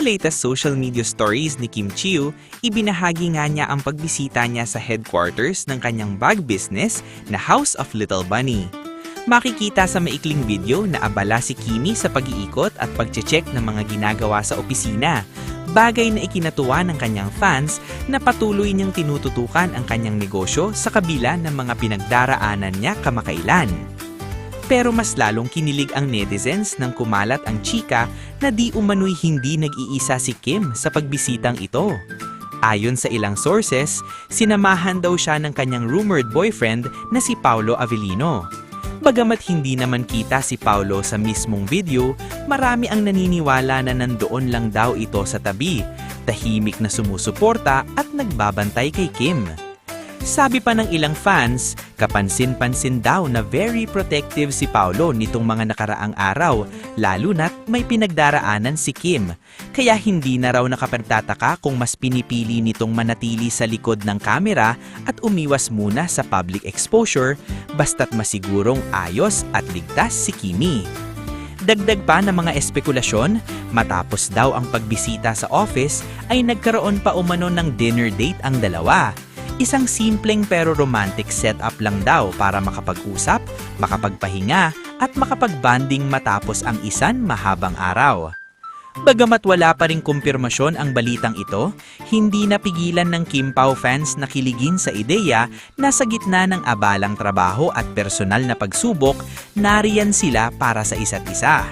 latest social media stories ni Kim Chiu, ibinahagi nga niya ang pagbisita niya sa headquarters ng kanyang bag business na House of Little Bunny. Makikita sa maikling video na abala si Kimi sa pag-iikot at pag-check ng mga ginagawa sa opisina, bagay na ikinatuwa ng kanyang fans na patuloy niyang tinututukan ang kanyang negosyo sa kabila ng mga pinagdaraanan niya kamakailan. Pero mas lalong kinilig ang netizens nang kumalat ang chika na di umano'y hindi nag-iisa si Kim sa pagbisitang ito. Ayon sa ilang sources, sinamahan daw siya ng kanyang rumored boyfriend na si Paolo Avellino. Bagamat hindi naman kita si Paolo sa mismong video, marami ang naniniwala na nandoon lang daw ito sa tabi, tahimik na sumusuporta at nagbabantay kay Kim. Sabi pa ng ilang fans, kapansin-pansin daw na very protective si Paolo nitong mga nakaraang araw, lalo na't may pinagdaraanan si Kim. Kaya hindi na raw nakapagtataka kung mas pinipili nitong manatili sa likod ng kamera at umiwas muna sa public exposure, basta't masigurong ayos at ligtas si Kimi. Dagdag pa ng mga espekulasyon, matapos daw ang pagbisita sa office ay nagkaroon pa umano ng dinner date ang dalawa. Isang simpleng pero romantic setup lang daw para makapag-usap, makapagpahinga at makapag-bonding matapos ang isang mahabang araw. Bagamat wala pa ring kumpirmasyon ang balitang ito, hindi napigilan ng Kim Pao fans na kiligin sa ideya na sa gitna ng abalang trabaho at personal na pagsubok, nariyan sila para sa isa't isa.